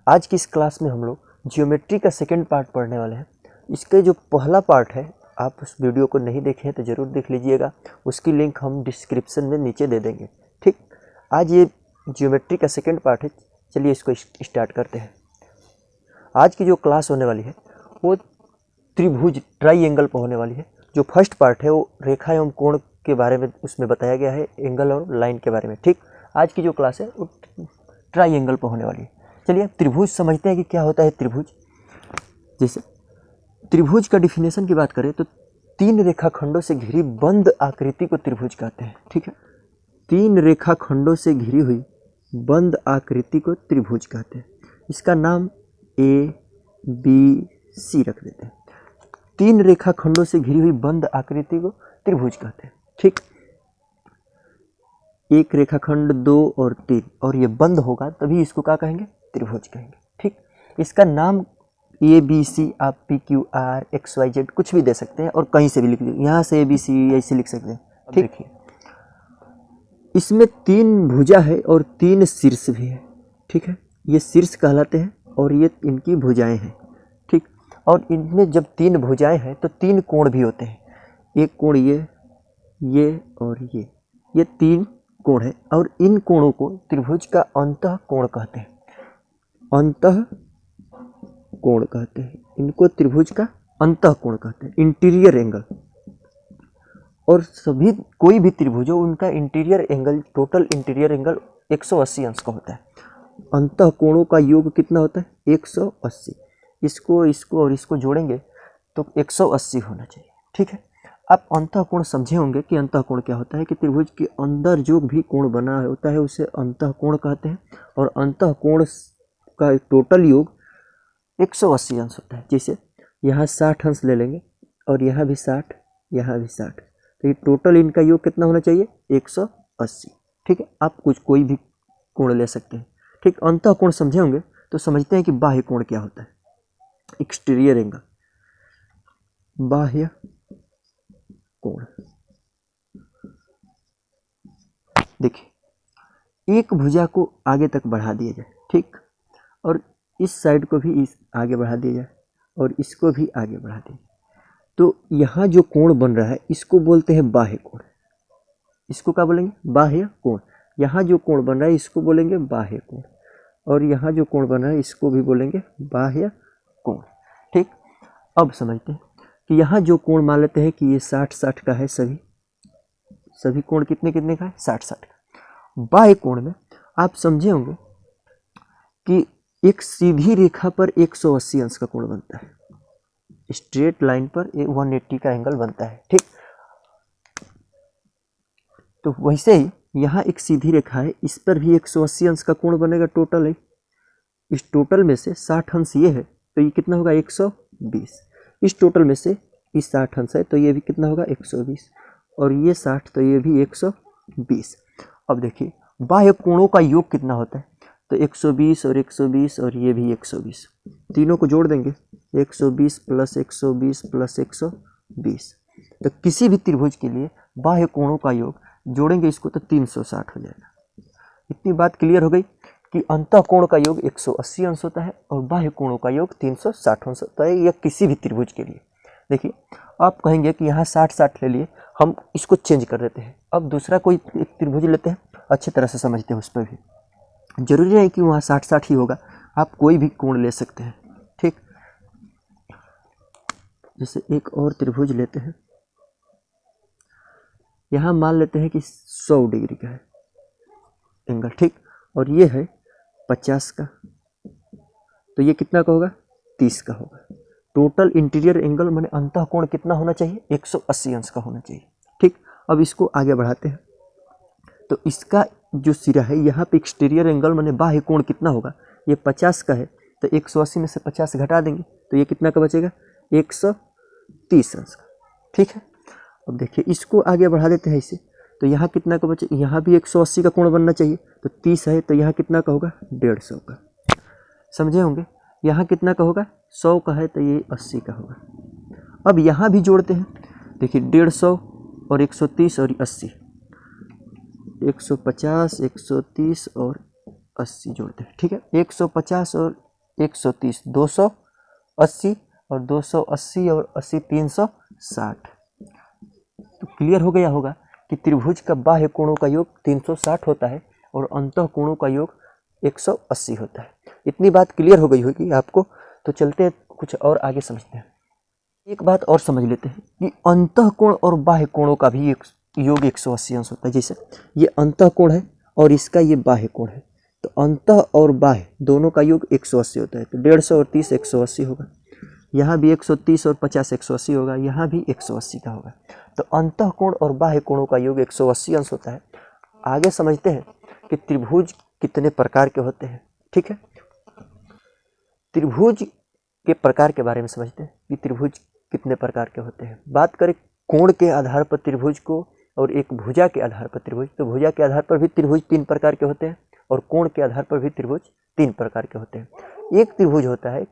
आज की इस क्लास में हम लोग जियोमेट्री का सेकंड पार्ट पढ़ने वाले हैं। इसके जो पहला पार्ट है, आप उस वीडियो को नहीं देखे हैं तो ज़रूर देख लीजिएगा, उसकी लिंक हम डिस्क्रिप्शन में नीचे दे देंगे। ठीक, आज ये जियोमेट्री का सेकंड पार्ट है। चलिए इसको स्टार्ट करते हैं। आज की जो क्लास होने वाली है वो त्रिभुज ट्राइएंगल पर होने वाली है। जो फर्स्ट पार्ट है वो रेखा एवं कोण के बारे में उसमें बताया गया है, एंगल और लाइन के बारे में। ठीक, आज की जो क्लास है वो ट्राइएंगल पर होने वाली है। चलिए त्रिभुज समझते हैं कि क्या होता है त्रिभुज। जैसे त्रिभुज का डिफिनेशन की बात करें तो तीन रेखाखंडों से घिरी बंद आकृति को त्रिभुज कहते हैं। ठीक है, तीन रेखाखंडों से घिरी हुई बंद आकृति को त्रिभुज कहते हैं। इसका नाम ए बी सी रख देते हैं। तीन रेखाखंडों से घिरी हुई बंद आकृति को त्रिभुज कहते हैं। ठीक, एक रेखाखंड, दो और तीन, और ये बंद होगा तभी इसको क्या कहेंगे, त्रिभुज कहेंगे। ठीक, इसका नाम ए बी सी, आप P Q R X Y Z कुछ भी दे सकते हैं और कहीं से भी लिख लीजिए, यहाँ से ए बी सी ऐसे लिख सकते हैं। ठीक, देखिए इसमें तीन भुजा है और तीन शीर्ष भी है। ठीक है, ये शीर्ष कहलाते हैं और ये इनकी भुजाएं हैं। ठीक, और इनमें जब तीन भुजाएं हैं तो तीन कोण भी होते हैं। एक कोण ये और ये तीन कोण है और इन कोणों को त्रिभुज का अंतः कोण कहते हैं। अंतः कोण कहते हैं इनको, त्रिभुज का अंतः कोण कहते हैं, इंटीरियर एंगल। और सभी कोई भी त्रिभुज हो उनका interior angle, total interior angle 180 अंश का होता है। अंतः कोणों का योग कितना होता है, 180। इसको और इसको जोड़ेंगे तो 180 होना चाहिए। ठीक है, आप अंतः कोण समझे होंगे कि अंतः कोण क्या होता है, कि त्रिभुज के अंदर जो भी कोण बना होता है उसे अंतः कोण कहते हैं। और अंतः कोण का टोटल योग 180 अंश होता है। जैसे यहाँ 60 अंश ले लेंगे और यहाँ भी 60, यहाँ भी 60, तो ये टोटल इनका योग कितना होना चाहिए, 180। ठीक है, आप कोई भी कोण ले सकते हैं। ठीक, अंतः कोण समझे होंगे तो समझते हैं कि बाह्य कोण क्या होता है, एक्सटीरियर एंगल, बाह्य कोण। देखिए एक भुजा को आगे तक बढ़ा दिया जाए, ठीक, और इस साइड को भी आगे बढ़ा दिया जाए और इसको भी आगे बढ़ा दिया जाए, तो यहाँ जो कोण बन रहा है इसको बोलते हैं बाह्य कोण। इसको क्या बोलेंगे, बाह्य कोण। यहाँ जो कोण बन रहा है इसको बोलेंगे बाह्य कोण, और यहाँ जो कोण बन रहा है इसको भी बोलेंगे बाह्य कोण। ठीक, अब समझते हैं कि यहाँ जो कोण मान लेते हैं कि ये 60-60 का है, सभी कोण कितने कितने का है, 60-60 का। बाह्य कोण में आप समझे होंगे कि एक सीधी रेखा पर 180 अंश का कोण बनता है, स्ट्रेट लाइन पर 180 का एंगल बनता है। ठीक, तो वैसे ही यहाँ एक सीधी रेखा है, इस पर भी 180 अंश का कोण बनेगा टोटल है। इस टोटल में से 60 अंश ये है तो ये कितना होगा, 120। इस टोटल में से इस 60 अंश है तो ये भी कितना होगा, 120, और ये 60 तो ये भी 120। अब देखिए बाह्य कोणों का योग कितना होता है, तो 120 और 120 और ये भी 120, तीनों को जोड़ देंगे, 120 प्लस 120 प्लस 120। तो किसी भी त्रिभुज के लिए बाह्य कोणों का योग जोड़ेंगे इसको तो 360 हो जाएगा। इतनी बात क्लियर हो गई कि अंतः कोण का योग 180 अंश होता है और बाह्य कोणों का योग 360 अंश होता है, या किसी भी त्रिभुज के लिए। देखिए आप कहेंगे कि यहाँ 60-60 ले लिए, हम इसको चेंज कर देते हैं, अब दूसरा कोई एक त्रिभुज लेते हैं, अच्छी तरह से समझते हैं उस पर भी। जरूरी नहीं कि वहाँ 60-60 ही होगा, आप कोई भी कोण ले सकते हैं। ठीक, जैसे एक और त्रिभुज लेते हैं, यहाँ मान लेते हैं कि 100 डिग्री का है एंगल। ठीक, और ये है 50 का, तो ये कितना का होगा, 30 का होगा। टोटल इंटीरियर एंगल माने अंतः कोण कितना होना चाहिए, 180 अंश का होना चाहिए। ठीक, अब इसको आगे बढ़ाते हैं तो इसका जो सिरा है यहाँ पे एक्सटीरियर एंगल माने बाह्य कोण कितना होगा, ये 50 का है तो 180 में से 50 घटा देंगे तो ये कितना का बचेगा, 130 अंश का। ठीक है, अब देखिए इसको आगे बढ़ा देते हैं इसे, तो यहाँ कितना का बचे, यहाँ भी 180 का कोण बनना चाहिए, तो 30 है तो यहाँ कितना का होगा, 150 का। समझे होंगे, यहाँ कितना का होगा, 100 का है तो ये 80 का होगा। अब यहाँ भी जोड़ते हैं, देखिए 150 और 130 और 80, 150, 130 और 80 जोड़ते हैं। ठीक है, 150 और 130, 280 और 280 और 80 360। तो क्लियर हो गया होगा कि त्रिभुज का बाह्य कोणों का योग 360 होता है और अंतः कोणों का योग 180 होता है। इतनी बात क्लियर हो गई होगी आपको। तो चलते हैं कुछ और आगे समझते हैं। एक बात और समझ लेते हैं कि अंतः कोण और बाह्य कोणों का भी एक योग 180 अंश होता है। जैसे ये अंतः कोण है और इसका ये बाह्य कोण है, तो अंतः और बाह्य दोनों का योग 180 होता है। तो 150 और 30 180 होगा, यहाँ भी 130 और 50 180 होगा, यहाँ भी 180 का होगा। तो अंतः कोण और बाह्य कोणों का योग 180 अंश होता है। आगे समझते हैं कि त्रिभुज कितने प्रकार के होते हैं। ठीक है, त्रिभुज के प्रकार के बारे में समझते हैं कि त्रिभुज कितने प्रकार के होते हैं। बात करें कोण के आधार पर त्रिभुज को और एक भुजा के आधार पर त्रिभुज, तो भुजा के आधार पर भी त्रिभुज 3 प्रकार के होते हैं और कोण के आधार पर भी त्रिभुज 3 प्रकार के होते हैं। एक त्रिभुज होता है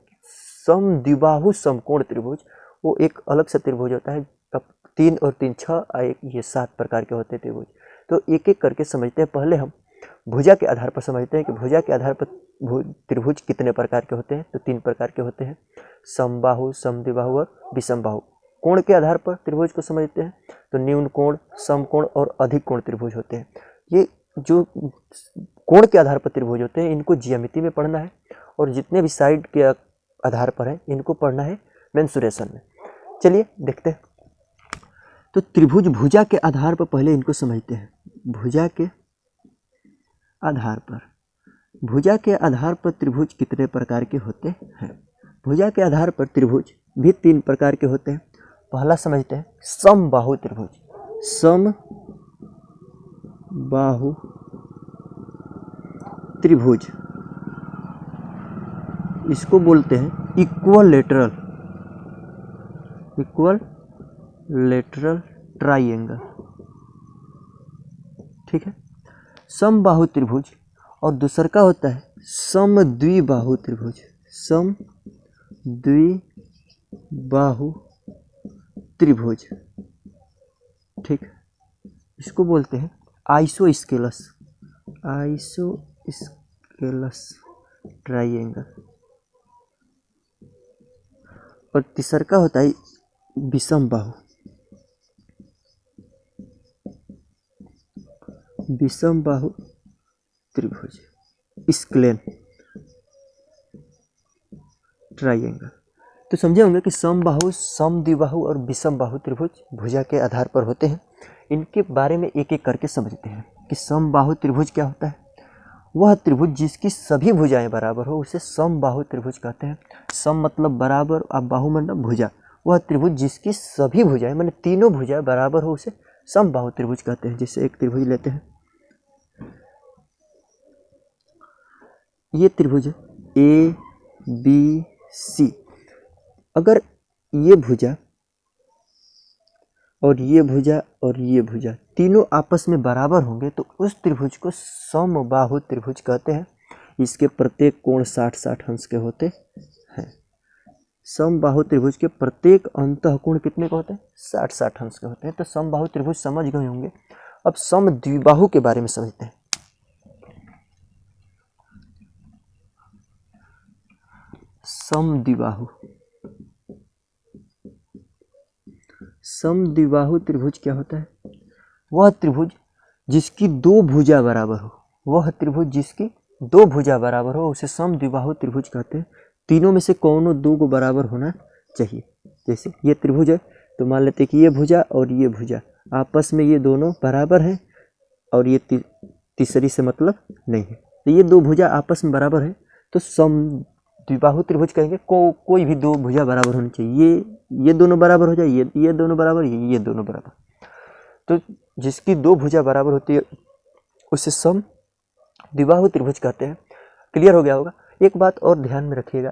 समद्विबाहु समकोण त्रिभुज, वो एक अलग सा त्रिभुज होता है। अब 3 और 3 6 ये 7 प्रकार के होते हैं त्रिभुज। तो एक एक करके समझते हैं। पहले हम भुजा के आधार पर समझते हैं कि भुजा के आधार पर त्रिभुज कितने प्रकार के होते हैं। तो 3 प्रकार के होते हैं, समबाहु, समद्विबाहु और विषमबाहु। कोण के आधार पर त्रिभुज को समझते हैं तो न्यून कोण, समकोण और अधिक कोण त्रिभुज होते हैं। ये जो कोण के आधार पर त्रिभुज होते हैं इनको ज्यामिति में पढ़ना है, और जितने भी साइड के आधार पर है इनको पढ़ना है मेंसुरेशन में। चलिए देखते हैं। तो त्रिभुज भुजा के आधार पर पहले इनको समझते हैं। भुजा के आधार पर, भुजा के आधार पर त्रिभुज कितने प्रकार के होते हैं। भुजा के आधार पर त्रिभुज भी 3 प्रकार के होते हैं। पहला समझते हैं समबाहु त्रिभुज। समबाहु त्रिभुज इसको बोलते हैं इक्वल लेटरल ट्राइंगल। ठीक है, समबाहु त्रिभुज। और दूसरा का होता है समद्विबाहु त्रिभुज। समद्विबाहु त्रिभुज, ठीक, इसको बोलते हैं आइसोस्केलस ट्राइंगल। और तीसरा का होता है विषमबाहु त्रिभुज, स्क्लेन ट्राइंगल। तो समझे होंगे कि समबाहु, समद्विबाहु और विषमबाहु त्रिभुज भुजा के आधार पर होते हैं। इनके बारे में एक एक करके समझते हैं कि समबाहु त्रिभुज क्या होता है। वह त्रिभुज जिसकी सभी भुजाएं बराबर हो उसे समबाहु त्रिभुज कहते हैं। सम मतलब बराबर, अब बाहु मतलब भुजा। वह त्रिभुज जिसकी सभी भुजाएं माने तीनों भुजाएं बराबर हो उसे समबाहु त्रिभुज कहते हैं। जैसे एक त्रिभुज लेते हैं, ये त्रिभुज ABC। अगर ये भुजा और ये भुजा और ये भुजा तीनों आपस में बराबर होंगे तो उस त्रिभुज को समबाहु त्रिभुज कहते हैं। इसके प्रत्येक कोण 60-60 अंश के होते हैं। समबाहु त्रिभुज के प्रत्येक अंतः कोण कितने के होते हैं? 60-60 अंश के होते हैं। तो समबाहु त्रिभुज समझ गए होंगे। अब समद्विबाहु के बारे में समझते हैं। समद्विबाहु त्रिभुज क्या होता है? वह त्रिभुज जिसकी 2 भुजा बराबर हो, वह त्रिभुज जिसकी 2 भुजा बराबर हो उसे समद्विबाहु त्रिभुज कहते हैं। तीनों में से कौनों 2 को बराबर होना चाहिए। जैसे ये त्रिभुज है तो मान लेते हैं कि ये भुजा और ये भुजा आपस में ये दोनों बराबर हैं और ये तीसरी से मतलब नहीं है। तो ये 2 भुजा आपस में बराबर है तो समद्विबाहु त्रिभुज कहेंगे। कोई भी 2 भुजा बराबर होनी चाहिए। ये दोनों बराबर हो जाए, ये दोनों बराबर, ये दोनों बराबर। तो जिसकी 2 भुजा बराबर होती है उसे समद्विबाहु त्रिभुज कहते हैं। क्लियर हो गया होगा। एक बात और ध्यान में रखिएगा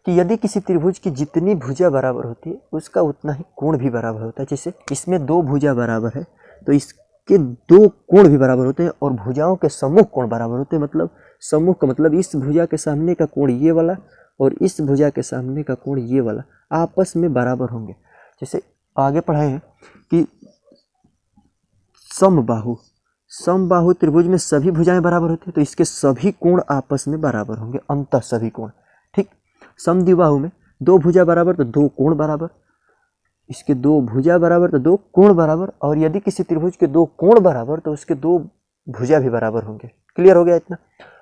कि यदि किसी त्रिभुज की जितनी भुजा बराबर होती है उसका उतना ही कोण भी बराबर होता है। जैसे इसमें 2 भुजा बराबर है तो इसके 2 कोण भी बराबर होते हैं और भुजाओं के समूह कोण बराबर होते हैं। मतलब समूह का मतलब इस भुजा के सामने का कोण ये वाला और इस भुजा के सामने का कोण ये वाला आपस में बराबर होंगे। जैसे आगे पढ़ाए हैं कि समबाहु त्रिभुज में सभी भुजाएं बराबर होती है तो इसके सभी कोण आपस में बराबर होंगे, अंतः सभी कोण। ठीक, समद्विबाहु में दो भुजा बराबर तो दो कोण बराबर, इसके दो भुजा बराबर तो दो कोण बराबर, और यदि किसी त्रिभुज के दो कोण बराबर तो उसके दो भुजा भी बराबर होंगे। क्लियर हो गया इतना।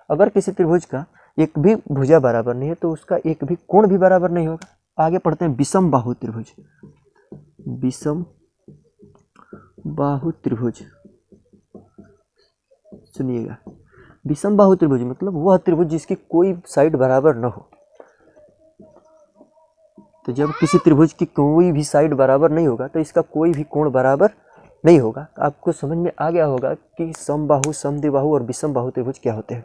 अगर किसी त्रिभुज का एक भी भुजा बराबर नहीं है तो उसका एक भी कोण भी बराबर नहीं होगा। आगे पढ़ते हैं विषम बाहु त्रिभुज। विषम बाहु त्रिभुज, सुनिएगा, विषम बाहु त्रिभुज मतलब वह त्रिभुज जिसकी कोई साइड बराबर न हो। तो जब किसी त्रिभुज की कोई भी साइड बराबर नहीं होगा तो इसका कोई भी कोण बराबर नहीं होगा। आपको समझ में आ गया होगा कि समबाहु, समद्विबाहु और विषम बाहु त्रिभुज क्या होते हैं।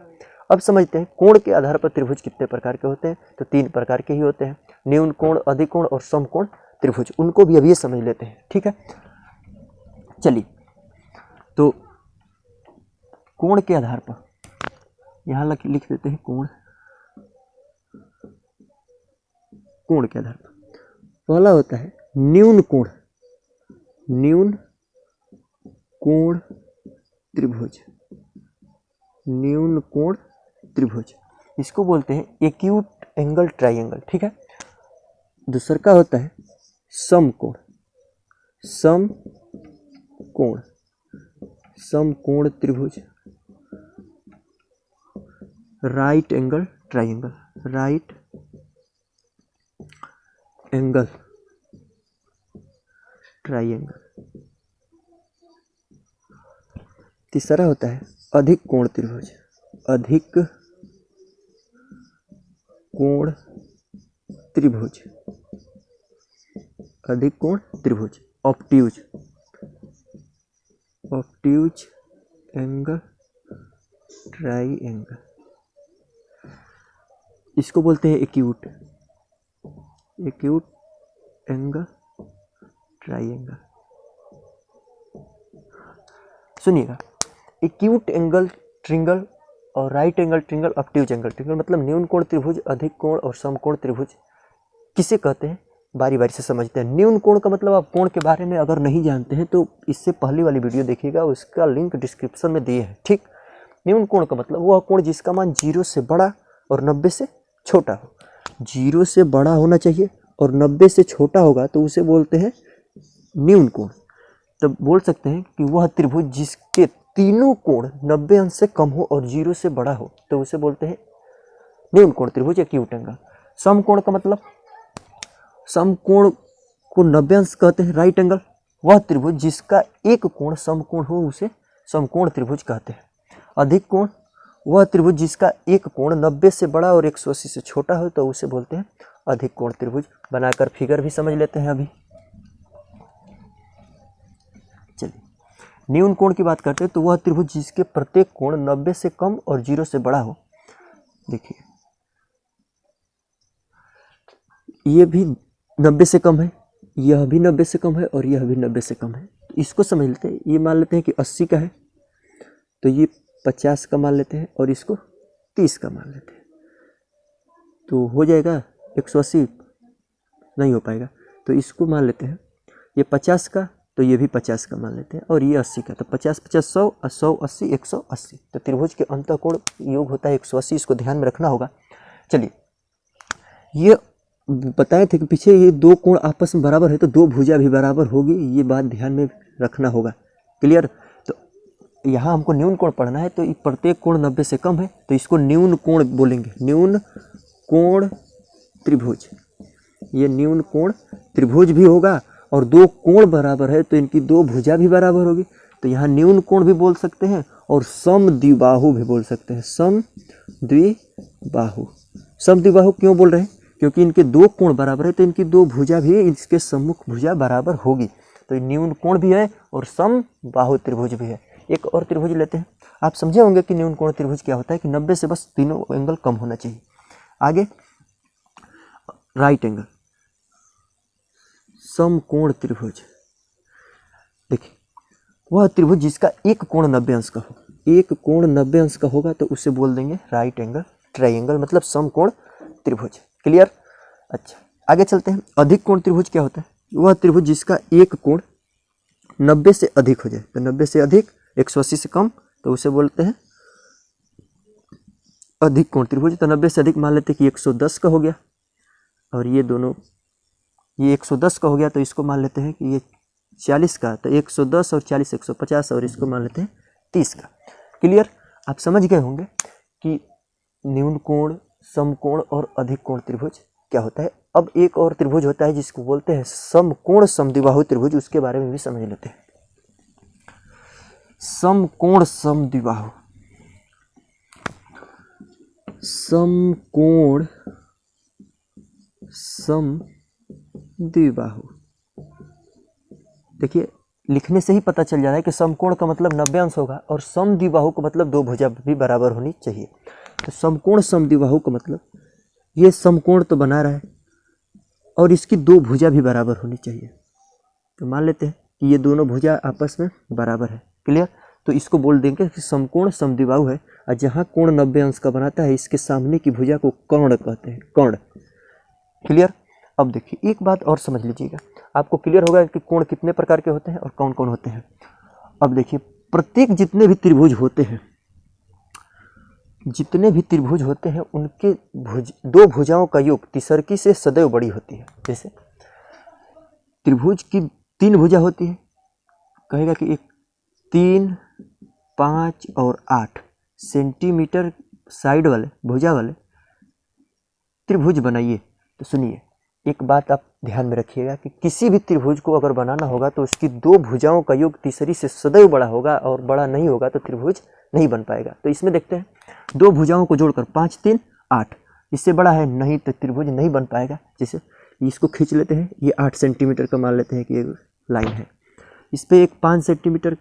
अब समझते हैं कोण के आधार पर त्रिभुज कितने प्रकार के होते हैं। तो 3 प्रकार के ही होते हैं, न्यून कोण, अधिक कोण और समकोण त्रिभुज। उनको भी अभी समझ लेते हैं, ठीक है। चलिए, तो कोण के आधार पर यहाँ लिख देते हैं कोण। कोण के आधार पर पहला होता है न्यून कोण, न्यून कोण त्रिभुज, न्यून कोण त्रिभुज, इसको बोलते हैं एक्यूट एंगल ट्राइंगल, ठीक है। दूसरा का होता है समकोण, समकोण, समकोण त्रिभुज, right angle triangle, right angle triangle. तीसरा होता है अधिक कोण त्रिभुज, अधिक कोण त्रिभुज, अधिक कोण त्रिभुज, ऑब्ट्यूज, ऑब्ट्यूज एंगल ट्राइंगल, इसको बोलते हैं एक्यूट, एक्यूट एंगल ट्राइंगल। सुनिएगा, एक्यूट एंगल ट्रिंगल और right angle triangle, obtuse angle triangle मतलब न्यून कोण त्रिभुज, अधिक कोण और समकोण त्रिभुज किसे कहते हैं, बारी बारी से समझते हैं। न्यून कोण का मतलब आप कोण के बारे में अगर नहीं जानते हैं तो इससे पहले वाली वीडियो देखिएगा, उसका लिंक डिस्क्रिप्शन में दिए हैं, ठीक। न्यून कोण का मतलब वह कोण जिसका मान 0 से बड़ा और 90 से छोटा हो। 0 से बड़ा होना चाहिए और 90 से छोटा होगा तो उसे बोलते हैं न्यून कोण। तब बोल सकते हैं कि वह त्रिभुज जिसके तीनों कोण 90 अंश से कम हो और 0 से बड़ा हो तो उसे बोलते हैं न्यून कोण त्रिभुज, एक्यूट एंगल। समकोण का मतलब, समकोण को 90 अंश कहते हैं, राइट एंगल, वह त्रिभुज जिसका एक कोण समकोण हो उसे समकोण त्रिभुज कहते हैं। अधिक कोण, वह त्रिभुज जिसका एक कोण 90 से बड़ा और 180 से छोटा हो तो उसे बोलते हैं अधिक कोण त्रिभुज। बनाकर फिगर भी समझ लेते हैं अभी। चलिए, न्यून कोण की बात करते हैं तो वह त्रिभुज जिसके प्रत्येक कोण 90 से कम और 0 से बड़ा हो। देखिए, ये भी 90 से कम है, यह भी 90 से कम है और यह भी 90 से कम है। तो इसको समझ लेते हैं। ये मान लेते हैं कि 80 का है तो ये 50 का मान लेते हैं और इसको 30 का मान लेते हैं, तो हो जाएगा 180, नहीं हो पाएगा तो इसको मान लेते हैं। ये 50 का तो ये भी 50 का मान लेते हैं और ये 80 का, तो 50 50 100 और 100 80 180। तो त्रिभुज के अंतःकोण योग होता है 180, इसको ध्यान में रखना होगा। चलिए, ये बताए थे कि पीछे ये दो कोण आपस में बराबर है तो दो भुजा भी बराबर होगी, ये बात ध्यान में रखना होगा। क्लियर। तो यहाँ हमको न्यून कोण पढ़ना है तो प्रत्येक कोण 90 से कम है तो इसको न्यून कोण बोलेंगे, न्यून कोण त्रिभुज। ये न्यून कोण त्रिभुज भी होगा और दो कोण बराबर है तो इनकी दो भुजा भी बराबर होगी, तो यहाँ न्यून कोण भी बोल सकते हैं और समद्विबाहु भी बोल सकते हैं। समद्विबाहु, समद्विबाहु क्यों बोल रहे हैं? क्योंकि इनके दो कोण बराबर है तो इनकी दो भुजा भी इसके सम्मुख भुजा बराबर होगी, तो न्यून कोण भी है और समबाहु त्रिभुज भी है। एक और त्रिभुज लेते हैं। आप समझे होंगे कि न्यून कोण त्रिभुज क्या होता है कि 90 से बस तीनों एंगल कम होना चाहिए। आगे राइट एंगल समकोण त्रिभुज। देखिए, वह त्रिभुज जिसका एक कोण 90 अंश का हो, एक कोण 90 अंश का होगा तो उसे बोल देंगे राइट एंगल ट्राइंगल, मतलब समकोण त्रिभुज। क्लियर। अच्छा, आगे चलते हैं। अधिक कोण त्रिभुज क्या होता है? वह त्रिभुज जिसका एक कोण 90 से अधिक हो जाए, तो 90 से अधिक 180 से कम तो उसे बोलते हैं अधिक कोण त्रिभुज। तो 90 से अधिक मान लेते हैं कि 110 का हो गया, और ये दोनों, ये 110 का हो गया तो इसको मान लेते हैं कि ये 40 का, तो 110 और 40 150, और इसको मान लेते हैं 30 का। क्लियर? आप समझ गए होंगे कि न्यून कोण, समकोण और अधिक कोण त्रिभुज क्या होता है। अब एक और त्रिभुज होता है जिसको बोलते हैं समकोण समद्विबाहु त्रिभुज, उसके बारे में भी समझ लेते हैं। समकोण समद्विबाहु, समकोण समद्विबाहु, देखिए लिखने से ही पता चल जा रहा है कि समकोण का मतलब 90 अंश होगा और समद्विबाहु का मतलब दो भुजा भी बराबर होनी चाहिए। तो समकोण समद्विबाहु का मतलब ये समकोण तो बना रहा है और इसकी दो भुजा भी बराबर होनी चाहिए। तो मान लेते हैं कि ये दोनों भुजा आपस में बराबर है। क्लियर? तो इसको बोल देंगे कि समकोण समद्विबाहु है, और जहाँ कोण 90 अंश का बनाता है इसके सामने की भुजा को कर्ण कहते हैं, कर्ण। क्लियर? अब देखिए एक बात और समझ लीजिएगा, आपको क्लियर होगा कि कोण कितने प्रकार के होते हैं और कौन कौन होते हैं। अब देखिए प्रत्येक जितने भी त्रिभुज होते हैं, जितने भी त्रिभुज होते हैं उनके दो भुजाओं का योग तिसरकी से सदैव बड़ी होती है। जैसे त्रिभुज की 3 भुजा होती है, कहेगा कि एक 3, 5 और 8 सेंटीमीटर साइड वाले भुजा वाले त्रिभुज बनाइए। तो सुनिए एक बात आप ध्यान में रखिएगा कि किसी भी त्रिभुज को अगर बनाना होगा तो उसकी दो भुजाओं का योग तीसरी से सदैव बड़ा होगा, और बड़ा नहीं होगा तो त्रिभुज नहीं बन पाएगा। तो इसमें देखते हैं दो भुजाओं को जोड़कर 5, 3, 8, इससे बड़ा है नहीं तो त्रिभुज नहीं बन पाएगा। जैसे इसको खींच लेते हैं, ये 8 सेंटीमीटर का मान लेते हैं कि एक लाइन है, इस पर एक 5 सेंटीमीटर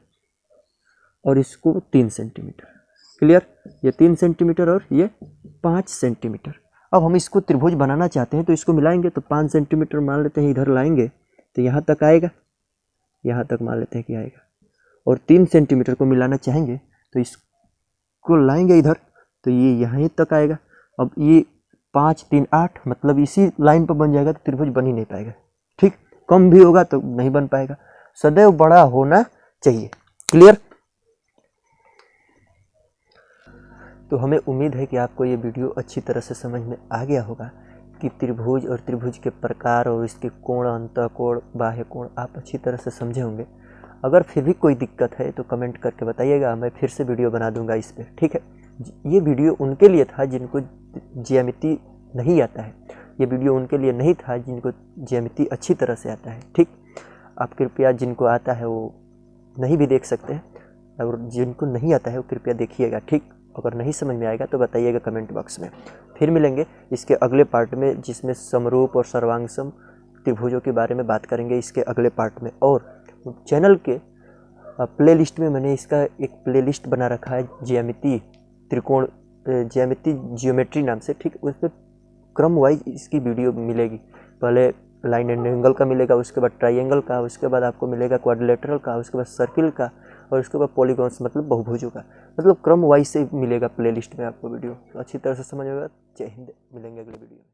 और इसको 3 सेंटीमीटर। क्लियर? ये 3 सेंटीमीटर और ये 5 सेंटीमीटर। अब हम इसको त्रिभुज बनाना चाहते हैं तो इसको मिलाएंगे, तो 5 सेंटीमीटर मान लेते हैं इधर लाएंगे तो यहाँ तक आएगा, यहाँ तक मान लेते हैं कि आएगा, और 3 सेंटीमीटर को मिलाना चाहेंगे तो इसको लाएंगे इधर तो ये यहाँ तक आएगा। अब ये 5, 3, 8 मतलब इसी लाइन पर बन जाएगा तो त्रिभुज बन ही नहीं पाएगा। ठीक? कम भी होगा तो नहीं बन पाएगा, सदैव बड़ा होना चाहिए। क्लियर? तो हमें उम्मीद है कि आपको ये वीडियो अच्छी तरह से समझ में आ गया होगा कि त्रिभुज और त्रिभुज के प्रकार और इसके कोण, अंतःकोण, बाह्य कोण आप अच्छी तरह से समझे होंगे। अगर फिर भी कोई दिक्कत है तो कमेंट करके बताइएगा, मैं फिर से वीडियो बना दूंगा इस पर। ठीक है? ये वीडियो उनके लिए था जिनको ज्यामिति नहीं आता है, ये वीडियो उनके लिए नहीं था जिनको ज्यामिति अच्छी तरह से आता है। ठीक? आप कृपया जिनको आता है वो नहीं भी देख सकते हैं, और जिनको नहीं आता है वो कृपया देखिएगा। ठीक? अगर नहीं समझ में आएगा तो बताइएगा कमेंट बॉक्स में। फिर मिलेंगे इसके अगले पार्ट में जिसमें समरूप और सर्वांगसम त्रिभुजों के बारे में बात करेंगे इसके अगले पार्ट में। और चैनल के प्लेलिस्ट में मैंने इसका एक प्लेलिस्ट बना रखा है ज्यामिति त्रिकोण, ज्यामिति जियोमेट्री नाम से। ठीक? उसमें क्रम वाइज इसकी वीडियो मिलेगी। पहले लाइन एंड एंगल का मिलेगा, उसके बाद ट्राइंगल का, उसके बाद आपको मिलेगा क्वाड्रिलेटरल का, उसके बाद सर्किल का, और उसके बाद पॉलीगॉन्स मतलब बहुभुजों का। मतलब क्रम वाइज से मिलेगा प्लेलिस्ट में आपको वीडियो। तो अच्छी तरह से समझ होगा। जय हिंद, मिलेंगे अगले वीडियो में।